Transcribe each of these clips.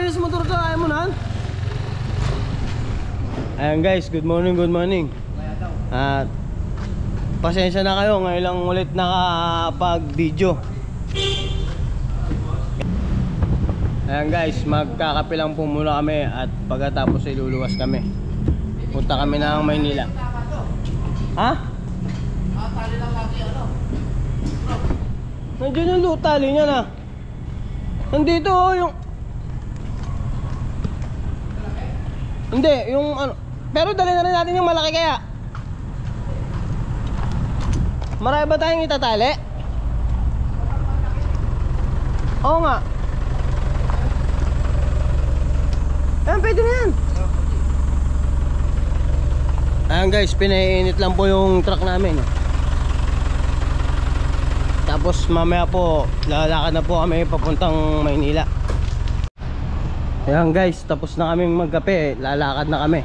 mabilis motor ka, ayaw mo na. Ayan guys, good morning, good morning. At pasensya na kayo, ngayon lang ulit nakapag-video. Ayan guys, magkakape lang po muna kami at pagkatapos ay luluwas kami. Punta kami ng Maynila. Ha? Tali lang lagi ano? Nandiyan yung tali niya na. Nandito yung... Hindi, yung ano... Pero dali na rin natin yung malaki kaya. Marami ba tayong itatali? Oo nga. Ayan, pwede na yan. Ayan guys, pinaiinit lang po yung truck namin. Tapos mamaya po, lalakad na po kami papuntang Maynila. Ayan guys, tapos na kaming magkape, lalakad na kami.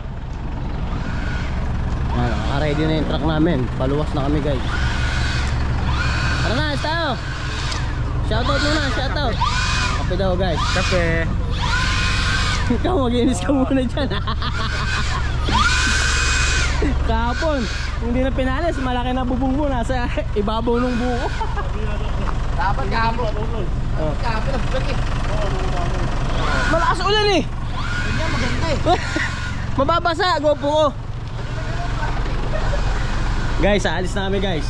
Ayan, naka-ready na yung truck namin. Paluwas na kami guys. Tara na, tayo. Shoutout muna, shoutout. Kape daw guys. Kape. Ikaw mag-inis ka muna dyan. Kahapon hindi na pinalis, malaki na bubong mo, nasa ibabaw ng buko. Dapat kahapon. Kahapon ang bulag eh. Malakas ulan eh. Ganyan maganda eh. Mababasa, gopo ko. Guys, aalis na kami guys.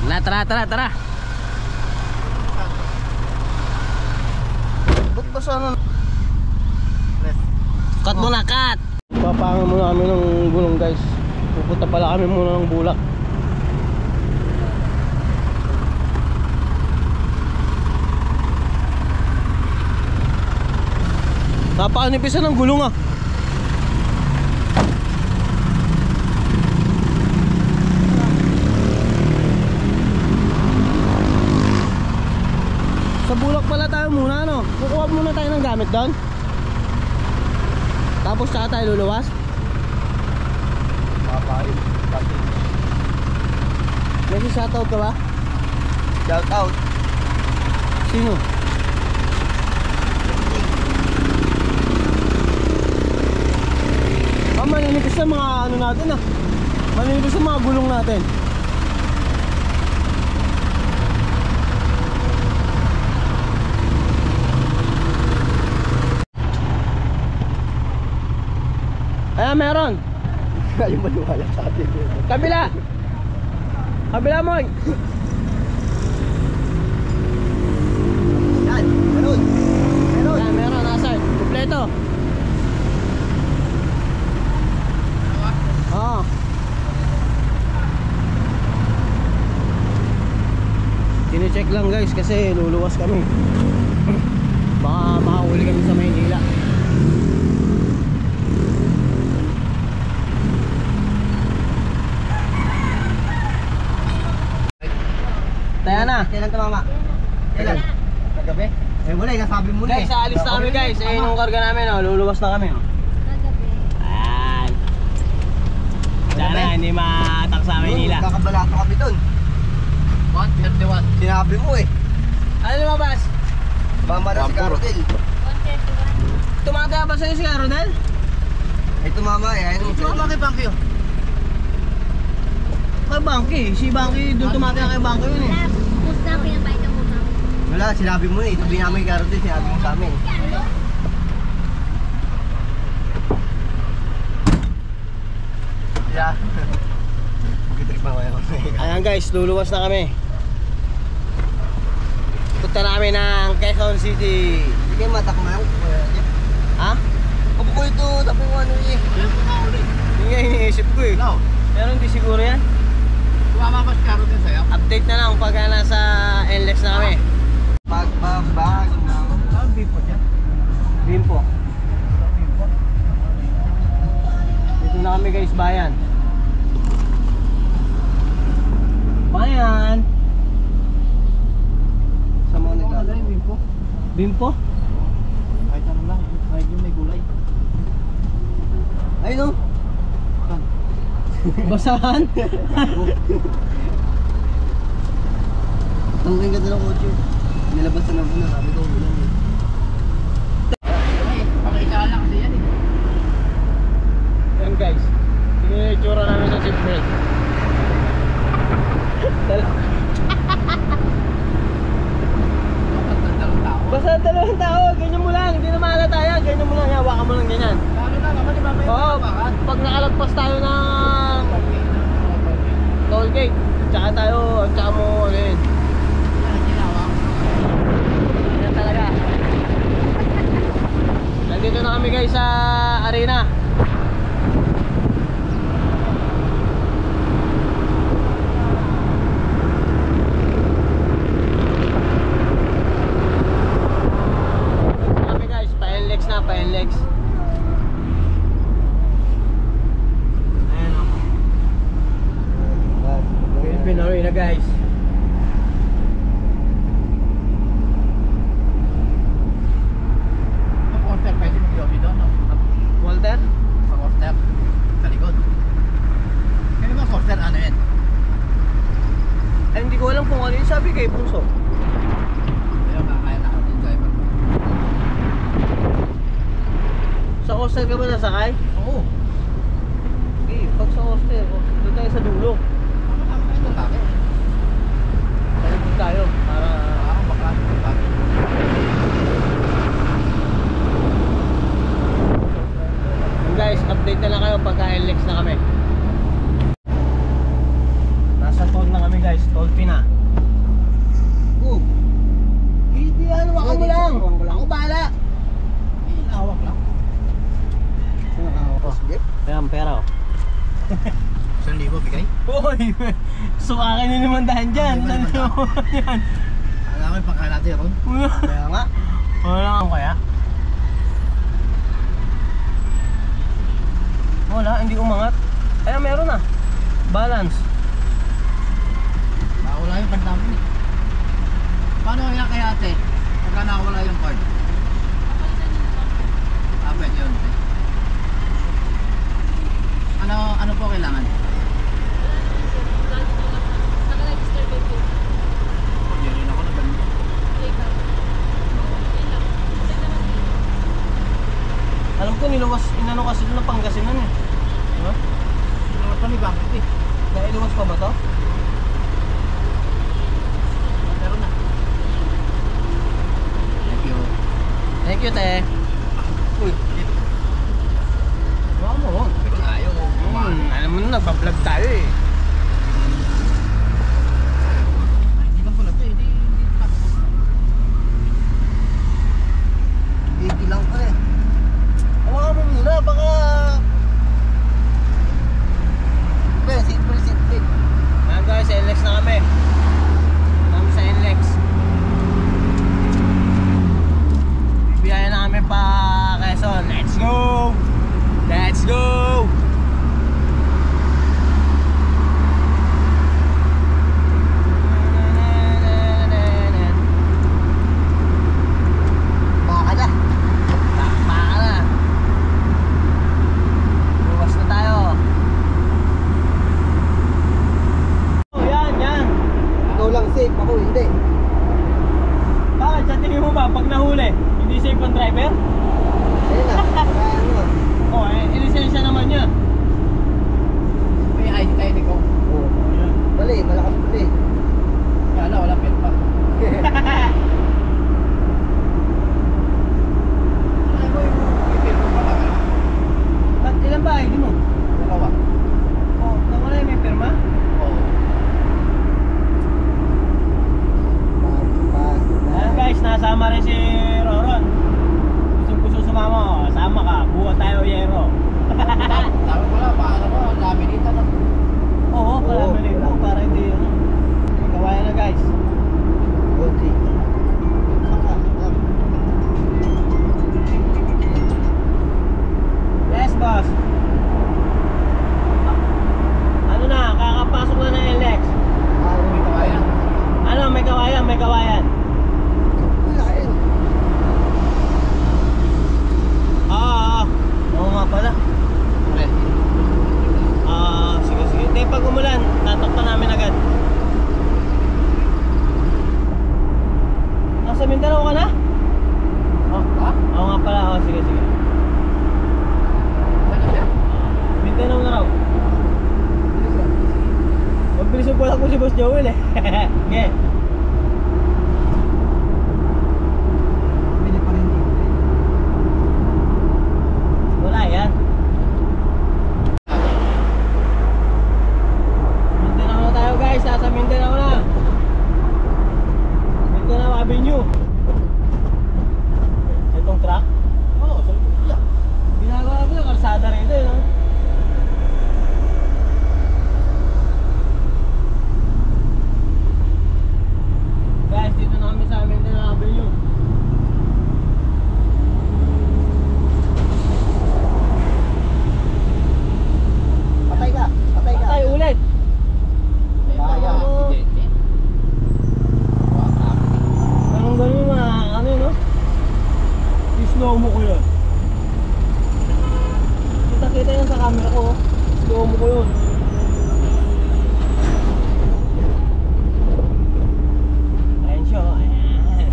Tara. Ba't ba sana? Cut muna, cut! Papangan muna kami ng gulong guys. Pupunta pala kami muna ng Bulak. Napakanipisan ng gulong ah. Sa Bulak pala tayo muna ano. Kukuha muna tayo ng gamit doon. Tapos saka tayo luluwas. Papain. May shoutout ka ba? Shoutout. Sino? Maninipis sa mga ano natin ah. Maninipis sa mga gulong natin. Ayan, meron. Galing maniwala sa atin. Kabila. Kabila mo. Yan, meron. Yan, meron. Nasaan? Kompleto. Oo. Tine-check lang guys kasi luluwas kami. Baka makahuli kami sa Maynila. Tayo na. Kailan tumama? Kailan? Kagabi? Eh wala, nasabi mo na eh. Guys, aalis na kami guys. Ayun yung karga namin oh. Luluwas na kami oh. Kagabi. Ayan. Sana hindi maatak sa Maynila. Kakabalato kami dun. 131. Sinabi mo eh. Ano lumabas? Bamba na si Carodel. 131. Tumataya ba sa'yo si Carodel? Eh tumama eh. Tumama kay Bangky oh. Kay Bangky, si Bangky doon tumataya kay Bangky yun eh. Gusto na pinapahit ang muna. Wala, sinabi mo eh. Sabi namin kay Carodel, sinabi mo sa amin. Yeah. Ayan guys, luluwas na kami. Punta namin ng Quezon City. Hindi kayo matak mo yung Ha? Opo ko ito, sabi mo ano eh. Hindi nga iniisip ko eh. No. Pero hindi siguro yan. Tumamamas karo din sa'yo? Update na lang pag nasa NLEX na kami. Pagbabag ng... Saan Bimpo dyan? Bimpo. Dito na kami guys, bayan. Bayan. Sa mga naglalay, Bimpo. Bimpo? Kahit ano lang, kahit yung may gulay. Ayun o. Basahan? Ang ganda ng audio. Nilabas na lang ko na, sabi ko ulan eh. Pakikala kasi yan eh. Yan guys, tingnan yung itsura namin sa seatbelt. Basta dalawang tao, ganyan mo lang, hindi na mahalata yan, ganyan mo lang, hawakan mo lang ganyan. Lalo na naman, di ba may Oo, pag nakalagpas tayo ng toll gate, tsaka mo, ano yun. Yan talaga. Nandito na kami guys sa arena. Kami guys, pa-NLEX na, pa-NLEX. Ayan o. Philippine Arena guys. Ang quarter pwede mag-yobi doon, no? Walter? Sa quarter. Sa likod. Kaya ba quarter ano yan? Ay, hindi ko alam kung ano yung sabi kay Punso. Kaya makakaya na ako yung driver. Sa hostel ka ba nasakay? Oo. Okay, pag sa hostel, doon tayo sa dulo. Ano ito bakit? Talibog tayo para... Parang baka bakit? Guys, update na lang kayo pagka NLEX na kami. Nasa toll na kami guys, toll fee na. Oh, Hindi ano, waka mo lang. Ako bahala. Inawak lang. sige. Ayan, pera oh. 1,000 bigay? Uy, so akin na naman dahan dyan. Saan naman yan? Alam ko yung pangkalate ako. Kaya nga. Wala lang kaya? Wala, hindi umangat. Ayan, meron na. Balance. Wala yung card namin eh. Paano kaya kay ate? Pagka nawala yung card? Pwede yun. Ano po kailangan? Naka-register ba po? Hindi rin ako nabalik. Alam ko niluwas, inano kasi doon na Pangasinan eh. Huh? Ano pa ni Bangkit eh. Nailuwas pa ba to? Meron na. Thank you. Thank you, te. Uy. Baka mo. Ayaw. Alam mo na, nagpa-vlog tayo eh. Hindi lang pala ito eh. Hindi Baby lang pa eh. Hawakan mo muna, baka... Seat belt. Ayan guys, NLEX na kami. Kami sa NLEX. Bibiyahin na kami pa Quezon. Let's go! Let's go! Baka na. Takpa ka na. Luwas na tayo. Oh, yan. Ikaw lang safe, ako hindi. Bakit? Sa tingin mo ba, pag nahuli, hindi safe ang driver? Ayun na. Kaya ano. Oh, ilisensya naman niya. May ID tayo ni ko. Oh. Mali, malakas mali. Kaya na, wala pin pa. Ay mo yung pin ko pa lang. Ba't ilan ba ID mo? Dalawa. Oh, nawala yung may pirma? Oo. Ayan guys, nasama rin si Roron. Gusto sumama, sama ka, buhat tayo yero. Sabi ko lang, paano ko, ang dami dito no? Oo, pala rin mo, para hindi ano. Magawa na guys. Okay. Yes boss. Ano na, kakapasok na ng NLEX. May kawayan. Ano, may kawayan. Oo nga pala. Sige. Hindi, pag umulan, tatakpan namin agad. Joel eh. Sige. Bili pa rin dito. Wala yan. Mindanao na tayo guys. Nasa Mindanao na. Mindanao Avenue. Itong truck. Oo, sa likod. Ginagawa ko yung kalsada rito eh. No? Guys, dito na kami sa Mindanao Avenue. Patay ka. Patay ka. Patay ulit. Kaya. Sige. Anong gano'n mga ano yun, no? I-slow mo ko yun. Kita-kita yan sa camera ko. Slow mo ko yun. Ayan siya, ayan.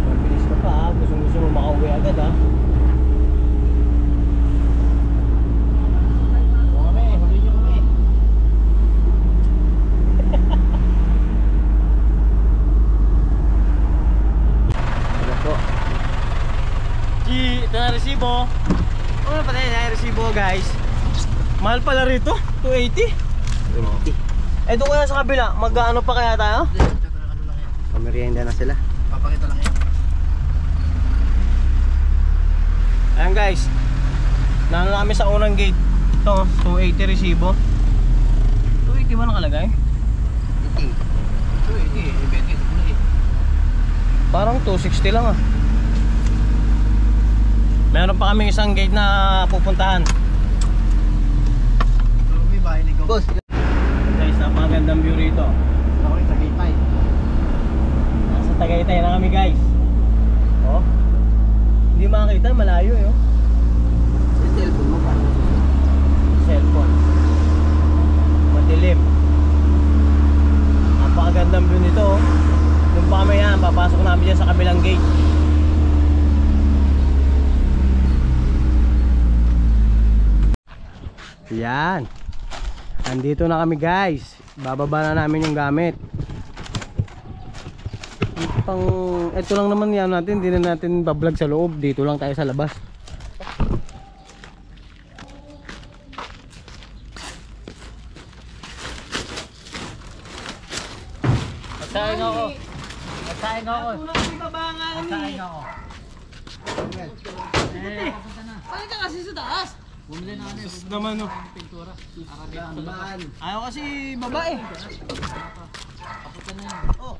Mabilis ka pa ha. Gusto mo makauwi agad ha. Kami, huli niyo kami. Ano po? Ito na resibo. Ano pa tayo na resibo guys? Mahal pala rito, 280. 20. Eh doon kaya sa kabila, mag-ano pa kaya tayo? Ano lang yan. Pamerienda na sila. Papakita lang yan. Ayan guys, nano na kami sa unang gate. Ito, 280 resibo. 280 ba nakalagay? 20. Ito eh. Parang 260 lang ah. Meron pa kami isang gate na pupuntahan. So, may bahay ni Go. Boss, Guys, napakagandang view rito. ako yung Tagaytay. Nasa Tagaytay na kami guys. Oh. Hindi makakita, malayo eh. Oh. Sa cellphone mo pa. Cellphone. Madilim. Napakagandang view nito. Oh. Nung pa kami yan, papasok namin dyan sa kabilang gate. Yan. Andito na kami guys. Bababa na namin yung gamit. Ito lang naman yan natin. Hindi na natin bablog sa loob. Dito lang tayo sa labas. Magsaing ako. Magsaing ako. Magsaing ako. Paano ka kasi sa taas? Bumili na ano eh. Naman no. Pintura. Ayaw kasi babae. Kaputan na yun. Oh.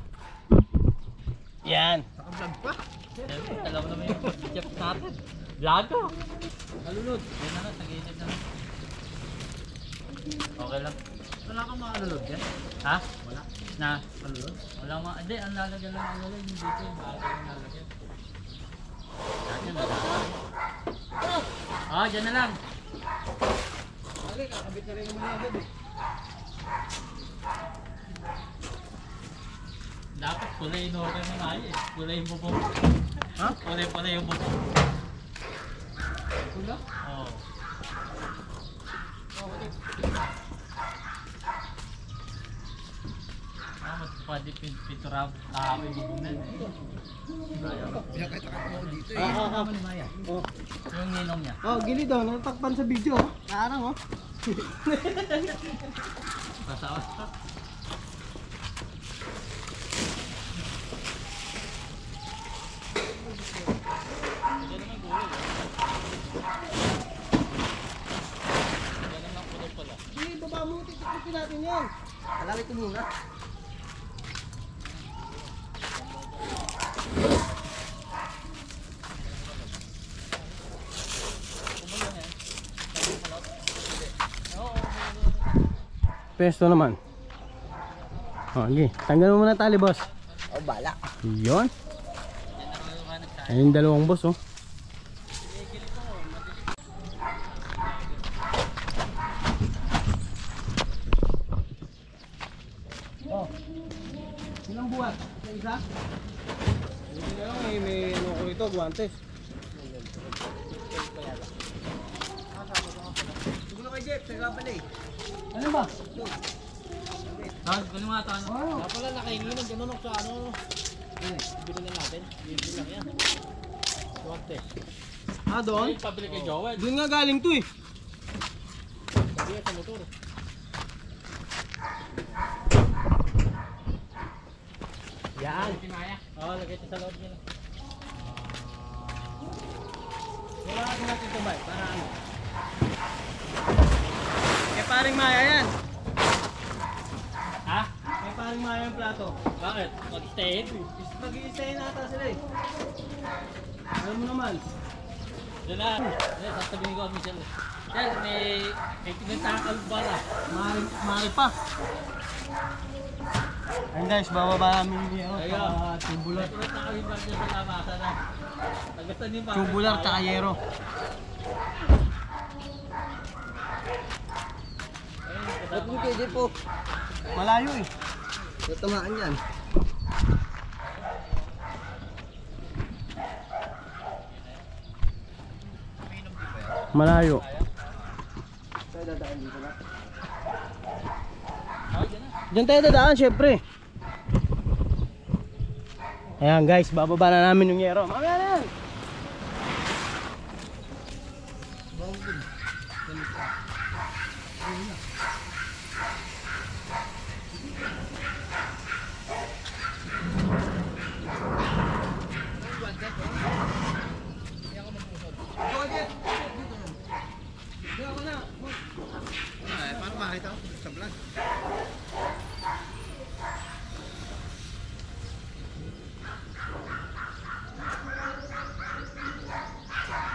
Yan. Alam naman yung chef natin. Vlog. Nalulod. Yan na lang, tag-iinit na lang. Okay lang. Wala kang makalulod yan? Ha? Wala. Na? Malulod? Wala mga, hindi, ang lalagyan lang ang lalagyan yung dito yung bakit yung lalagyan. Yan na lang. Oh, dyan na lang. Balik, kakabit na rin naman yung agad eh. Dapat kulay in order na tayo eh. Kulay yung bubong. Ha? Kulay yung bubong. Pula? Oo. Pwede pintura kahapon yung bubong na yun. Pinakita ka ako dito eh. Oh. Yung ninong niya. Oh, gilid oh. Natakpan sa video oh. Kaarang oh. Pasawa. Hindi, baba mo. Titikipin natin yan. Alalay ko muna. Pesto naman. Oh, okay. Tanggalin mo muna tali, boss. Oh, bala. Yun. Ayun yung dalawang boss, oh. Oh. Ilang buwan? Sa isa? Hindi na lang, may ano ko rito, guantes. Siguro kay Jeff, sa pala eh. Ano ba? Tawag ko yung mga tanong. Kaya pala nakahingi ng ganun sa ano. Bili na natin. Bili lang yan. Suwante. Ah, doon? Ay, pabili kay Joel. Doon nga galing to eh. Sabi sa motor. Yan. Tinaya. Oo, lagay ito sa loob nila. Wala natin natin ito ba? Para ano? Kaya paring Maya yan. Ha? Kaya paring Maya yung plato. Bakit? Mag-stay? Mag-i-stay nata sila eh. Alam mo naman. Diyan na. Sasabihin ko kami siya. Yan, may tinatang bara. Mari pa. Ayun guys, bababa namin yung Ayaw. tubular. Tulad na kami ba dyan sa labasan na. Tagasan yung Tubular tsaka yero. Ba't mo kayo po? Malayo eh. Natamaan yan. Malayo. Tayo dadaan dito na. Diyan tayo dadaan syempre. Ayan guys, bababa na namin yung yero. Mamaya na yan. Paano makita ko sa vlog?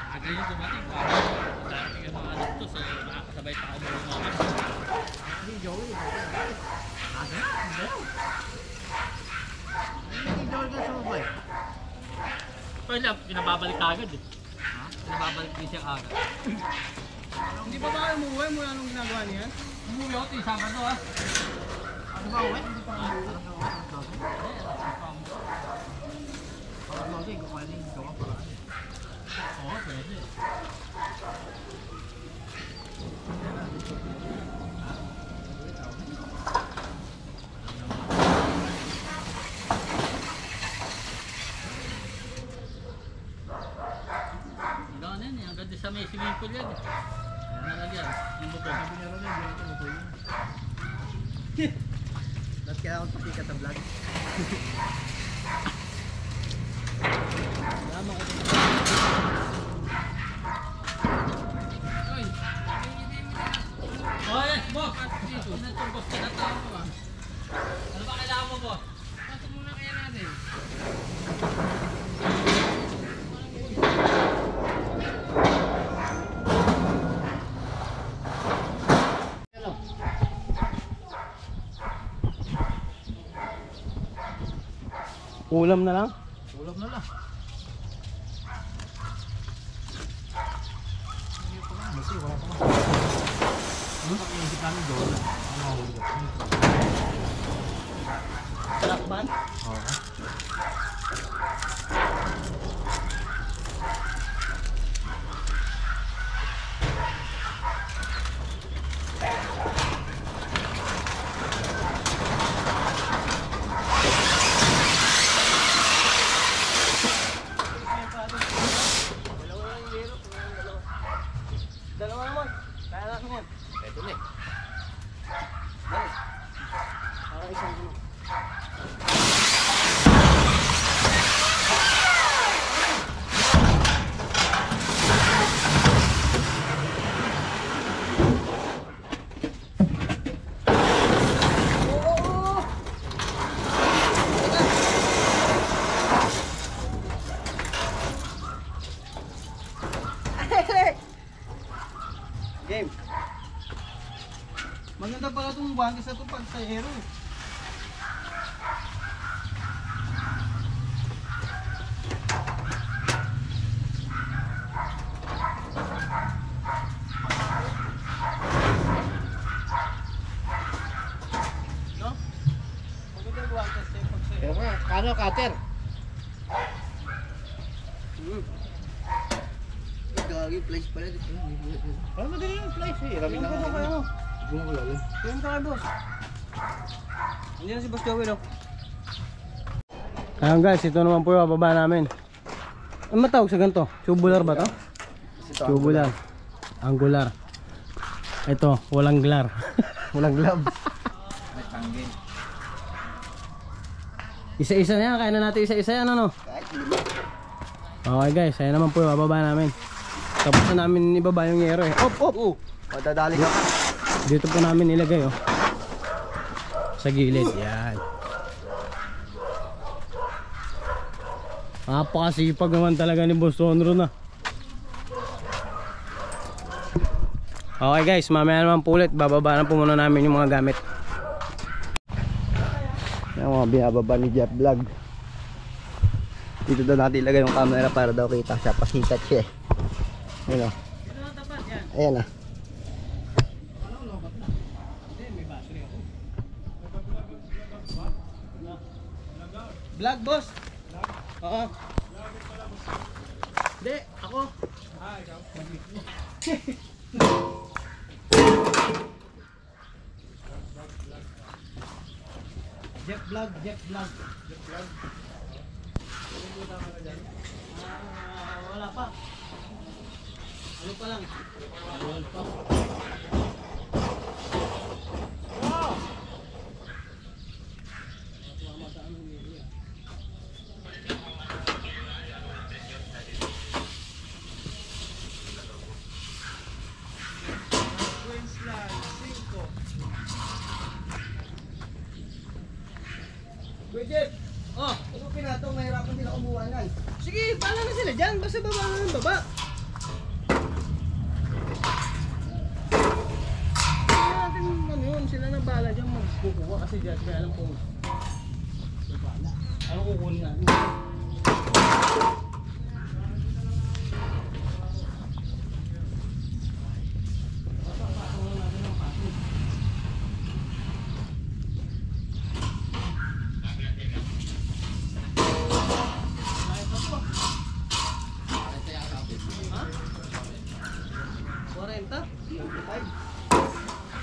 Agay yung dumating. Darating yung mga anak to. So, makakasabay pa ako mga mga. Hindi, Joey. Hindi, Joey ka sa mabay. Pwede, pinababalik ka agad eh. Ha? Pinababalik din siya agad. Hindi pa ba kayo umuwi mula nung ginagawa niya? Umuwi ako, isama to ha. Ano ba, uwi? Hindi pa kami uwi. Parang lagi, kumain yung gawa pa. Oo, pwede. Gano'n yan, ang ganda sa may swimming pool yan. Ayan na lang yan, yung bukod. Ba't kaya akong pakikat sa vlog? Oy! Oh, yes, boss! Dito, natong boss, tinatawag ko ah. Ano ba kailangan mo, boss? Pasok muna kaya natin. Ulam na lang. Ulam na lang. Kasi wala pa nga. Pag-iisip namin doon. Ano ako dito? Lakban. Oo. Dalawa naman. Kaya natin yan. Ito na eh. Dali. Para isang gulo. Game. Maganda pala itong guwantes na ito pag sa hero. No? Maganda yung guwantes na pag sa hero. Ano, cutter? Gagi, place pala dito. Parang madali yung place eh. Rami lang Yung ako. kayo mo. Ayun ka kay boss. Hindi na si Boss Joey, no? Ayun guys, ito naman po yung bababa namin. Ano matawag sa ganito? Tubular ba to? Tubular. Angular. Ito, walang glar. Walang glove. Isa-isa na yan, kaya na natin isa-isa yan, ano? Okay guys, ayan naman po yung bababa namin. Tapos na namin ibaba yung yero eh. Op! Madadali ka. Dito po namin nilagay oh. Sa gilid, yan. Napakasipag naman talaga ni Boss Tonro na. Okay guys, mamaya naman po ulit. Bababa na po muna namin yung mga gamit. Yung mga binababa ni Jeff Vlog. Dito daw natin ilagay yung camera para daw kita siya. Pasikat siya eh. Ayan o. Ayan ah. Vlog boss? Oo. Hindi, ako. Ikaw? Jeff Vlog. Wala pa. Ano pa lang? Wala pa. Jeff, Oh, ano pinatong? Mahirapan sila kumuha yan. sige, pala na sila dyan. Basta baba na ng baba. Kaya natin ano yun, sila na bala dyan magkukuha kasi dyan kaya alam kung bala. Ano kukunin natin?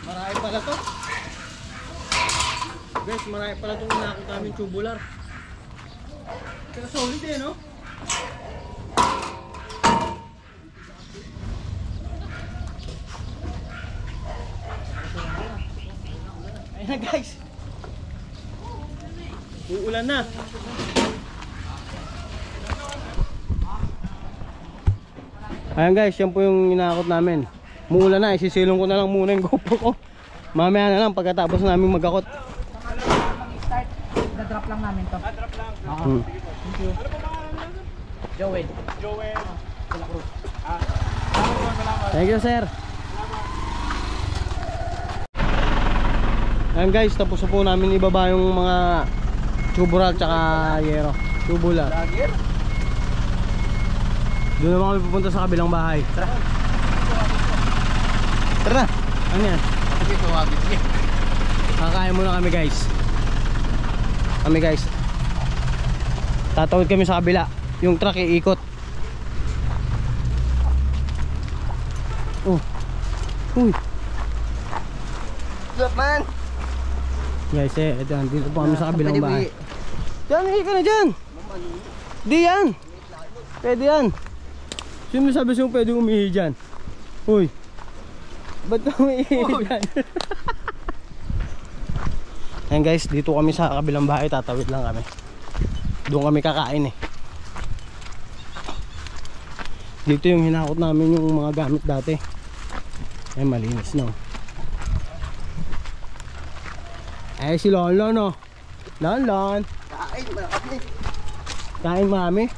Marami pala to. Guys, marami pala itong nakakita namin tubular. Pero solid eh, no? Ayan na guys. Uulan na. Ayan guys, yan po yung inakot namin. Muulan na, isisilong ko na lang muna yung GoPro ko. Mamaya na lang pagkatapos namin magakot. Start. Da-drop lang namin to. Drop lang. Thank you. Ano pa pangalan natin? Joel. Thank you sir. Ayan guys, tapos na po namin ibaba yung mga tubular tsaka yero. Tubular. Doon naman kami pupunta sa kabilang bahay. Tara. Tara. Ano yan? Kakain muna kami guys. Tatawid kami sa kabila. Yung truck iikot. Oh. Uy. What's up man? Guys ito, dito po kami sa kabilang bahay. Diyan, hindi ka na dyan. Di yan. Pwede yan. Sino sabi siyang pwede umihi dyan? Uy. Ba't ka umihi dyan? Ayan guys, dito kami sa kabilang bahay. Tatawid lang kami. Doon kami kakain eh. Dito yung hinakot namin yung mga gamit dati. Ay malinis no. Ay si Lon no. Lon. Kain mami.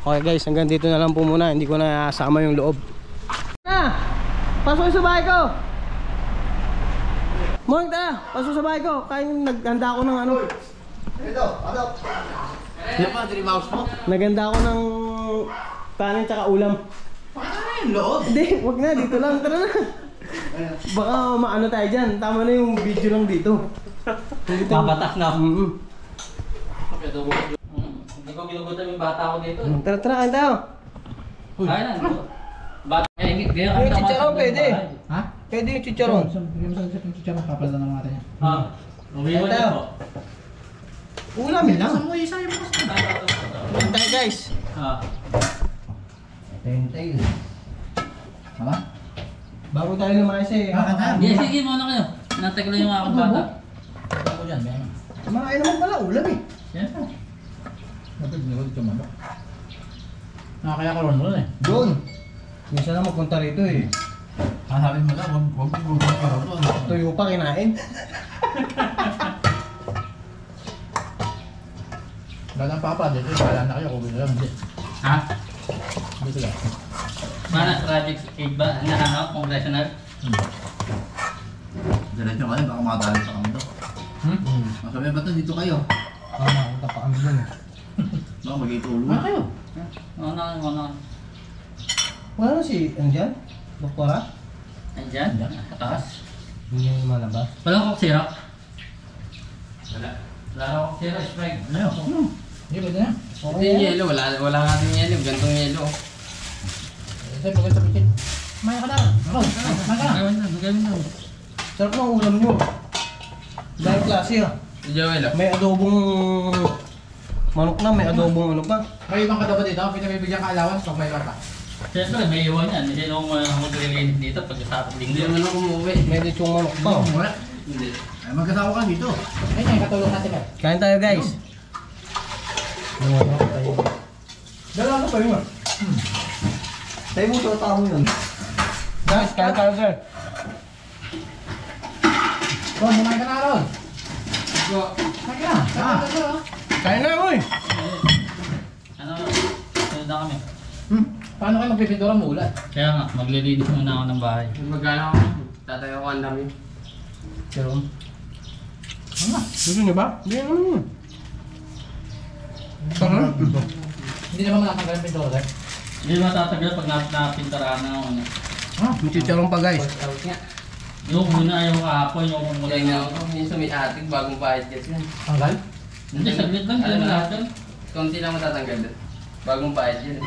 Okay guys, hanggang dito na lang po muna. Hindi ko na sama yung loob. Pasok sa bahay ko. Moing ta, pasok sa bahay ko. Kain, naghanda ako ng ano. Ito, ano? Ano pa, 3 mouse mo? Naghanda ako ng kanin tsaka ulam. Ano yung loob? Hindi, wag na, dito lang, tara na. Baka maano tayo dyan. Tama na yung video lang dito. Mabatas na. Mm-hmm. Hindi ko ginugutan yung bata ko dito. Tara, kain tayo. Ay na. Bata. Yung chicharon pwede. Ha? Pwede yung chicharon. Bigyan mo sa yung chicharon, papalitan ng natin yan. Uwi mo Ito. na po. Ulamin lang. Saan mo isa yung bukas? Kain tayo guys. Tentail. Hala? Bago tayo lumayas eh. Sige, sige muna kayo. Nantay ko lang yung mga bata. Ako dyan, may ano. Makain naman pala, ulam eh. Siyempre. Napag nila dito manok. Nakakaya ko ron eh. Doon. Minsan na magpunta rito eh. Hanapin mo lang, huwag mo ka ron. Tuyo pa kinain. Wala nang papa, dito wala na kayo, kubi na lang. Hindi. Ha? Dito lang. Mana project cake ba? Ano? Congressional? Diretso kayo, baka makadali pa kami to. Masabi ba to dito kayo? Nakapunta pa kami doon eh. Baka mag-itulong. Ano kayo? Oo na. Wala na si, ano dyan? Doktora? Andyan? Sa taas? Hindi yung malabas. Wala ko sirap. Wala ko sirap, Sprite. Ano? Hindi, pwede na. Ito yung yelo, wala nga din yelo, gantong yelo. Isa, pagkat sa pitin. Maya ka na. Ako, maya ka na. Magawin na. Sarap ng ulam nyo. Dahil klase ah. Si Joel, May adobong manok na, may adobong ano pa. May ibang kadawa dito, pinabibigyan ka allowance pag may iba pa. Siyempre, may iwan yan. Hindi nung maglilinis dito pag sa hindi linggo. naman ako umuwi. May lechong manok pa. oh. Wala. Hindi. Ay, magkasama ka dito. Ayun nga, katulong natin ka. Kain tayo guys. Dala ka pa yun ah. Tayo mo sa tao yun. Guys, kain tayo guys. Ron, kumain ka na, Ron. Go. Kumain ka na. Kumain ka na. Kain na boy. Ano? Sunod na kami. Paano kayo magpipintura mo ulan? Kaya nga, maglilinis muna ako ng bahay. Magkala ako. Tatayo ko ang dami. Pero, Ano nga? gusto nyo ba? Hindi naman yun. Sarap. Hindi naman nakatanggal yung pintura, sir. Hindi matatagal pag napintarahan na ako. May chicharong pa guys. Post out nga. Yung muna, yung kahapon, yung muna Kaya nga ako, minsan may ating bagong bayad kasi yan. Tanggal? Hindi, saglit lang. Alam Alam mo lahat na. yun. Konti lang matatanggal doon. Bagong bayad yun.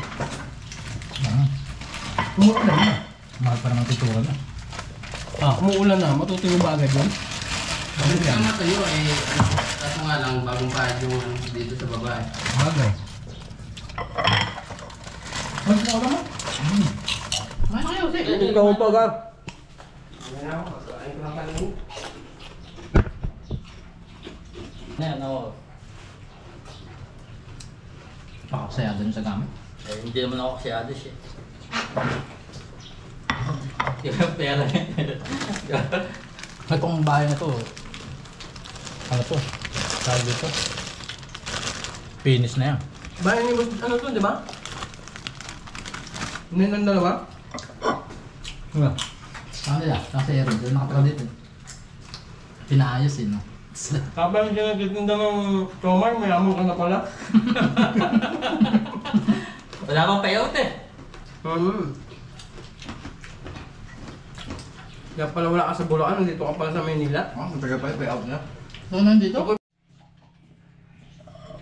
Umuulan na. Mahal pa naman pintura na. Umuulan na. Matutuyo ba agad yun? Hindi ka matayo eh. Kaso nga lang, bagong bayad yung ano, dito sa babae. Bagay. Mas na ulan mo? Kumain na kayo, sir. Ikaw pa ka. Ayan ako, kain ko lang kanina. Ayan, ako. Pakasaya doon sa gamit. Eh, hindi naman ako kasi adis eh. Yung pera. Itong bahay na to, ano to? Tawag dito? Finish na yan. Bayan niyo ano to, di ba? Hindi ng dalawa? Ano? Saan nila? Kasi Aaron, doon nakatira dito. Pinaayos eh, no? Habang sinatitinda ng Chomar, mayaman ka na pala. Wala bang payout eh. Kaya pala wala ka sa Bulacan, nandito ka pala sa Maynila. Matagal pa yung payout niya. So, nandito?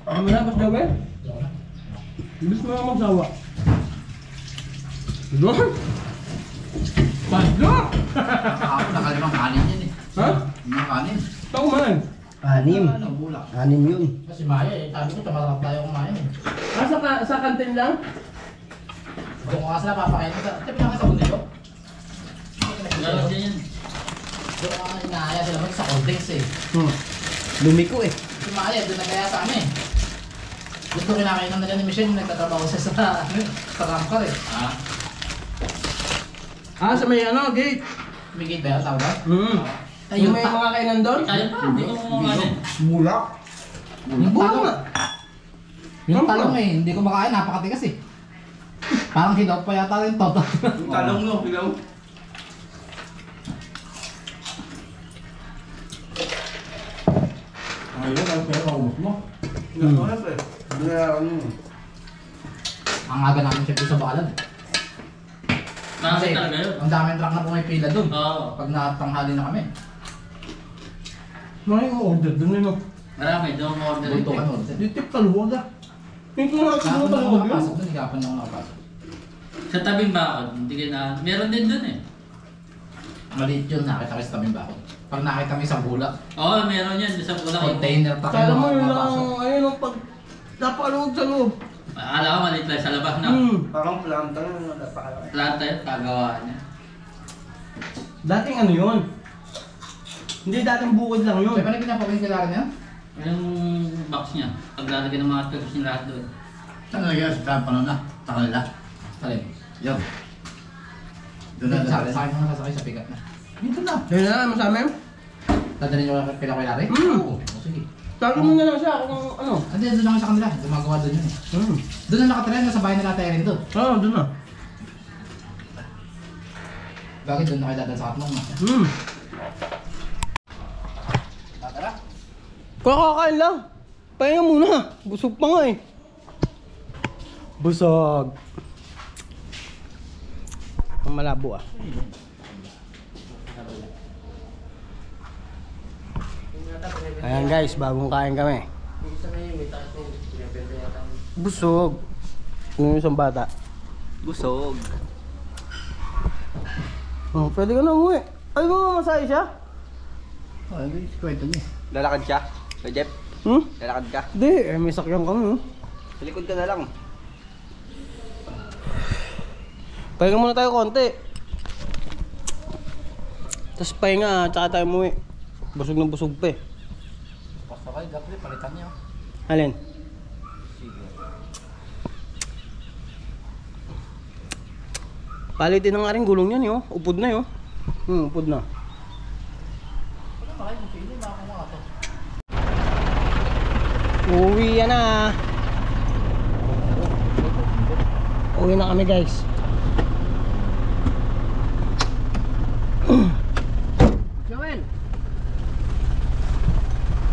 Ano mo na, Boss Joel? Ibig mo na magsawa. Doon! Doon! Ako nakalimang kanin yan eh. Ha? Limang kanin. Ito kumain. Anim. Ano, bulak. Anim yun. Kasi Maya eh, sabi ko, tumarap tayo kumain eh. Sa kantin lang? Doon ko nga sila papakain ko sa... Sabi na nga sa bundilo. Galas din yan. Doon ko nga inaaya sila mag sa cold drinks eh. Lumiko eh. Si Maya, doon nagaya sa amin. Gusto kinakain ng nila ni Michelle, nagtatrabaho siya sa Ramcar eh. Sa may ano, gate. May gate ba yan, tawag ba? Yung may mga kainan doon? Kaya pa, hindi ko kumakain. Bulak. Yung talong. nga. Yung talong eh, hindi ko makain, napakatigas eh. Parang hilaw pa yata rin to. Talong no, bilaw. Ayun, ang pera maubos mo. Ang aga namin siya sa Balan. Marami talaga yun. Ang daming truck na pumipila doon. Oo. Pag natanghali na kami. Mga yung order doon yun. Marami, doon mo order Dito ito. ano. Di tip kaluwag ah. Hindi ko nakakita Kahapon ng na ako kaluwag yun. nakapasok doon, kahapon na ako nakapasok. Sa tabing bakod, hindi kayo na... Meron din doon eh. Maliit yun, nakita kami sa tabing bakod. Pag nakita kami sa bulak, Oo, meron yan. Sa bulak. container pa Kala mo yun lang, mapasok. ayun ang pag napaloob sa loob. Akala ko maliit lang sa labas, no? Parang planta na napakalaki. Planta yun, kagawaan niya. Dating ano yun? Hindi dating bukod lang yun. Kaya paano pinapawin kailangan niya? Yung box niya. Paglalagay ng mga tools niya lahat doon. Saan nalagyan sa tabi paano na? Sa kanila? Alin? Yun. Doon na sa akin mga sasakay sa pick-up na. Dito na. Yun na naman sa amin. Dadalhin niyo pinakoy-lari? Oo. Sige. Sabi mo na lang siya kung ano. Hindi, doon lang sa kanila. Gumagawa doon yun eh. Doon na nakatira na sa bahay nila tayo rin doon. Oo, doon na. Bakit doon na kayo dadal sa Katmong? Tara. Kakakain lang. Pahinga muna. Busog pa nga eh. Busog. Ang malabo ah. Ayan guys, bagong kain kami. Busog. Ano yung isang bata? Busog. Oh, pwede ka na umuwi. Ay, mamamasaya siya? Oh, hindi. Kwento niya. Lalakad siya? Kay Jeff? Lalakad ka? Hindi, may sakyan kami. Sa likod ka na lang. Pahinga muna tayo konti. Tapos pahinga, tsaka tayo umuwi. Busog na busog pa eh. Basta kayo, dapat palitan niyo. Alin? Palitin na nga rin gulong yan eh, oh. Upod na yun. Upod na. Uwi yan na. Uwi na kami guys. Joel!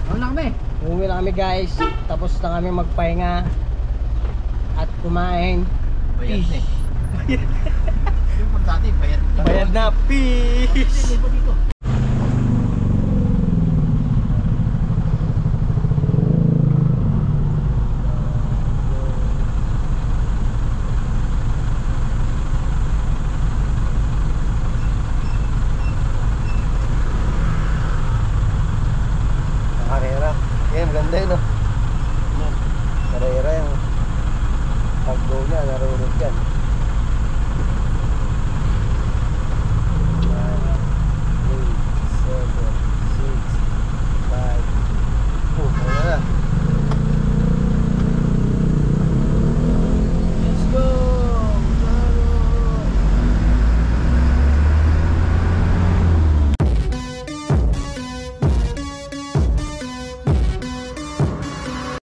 Ano na kami? Uwi na kami guys. Tapos na kami magpahinga at kumain. Bayad na eh. Yung pag dati, bayad. Bayad na. Peace!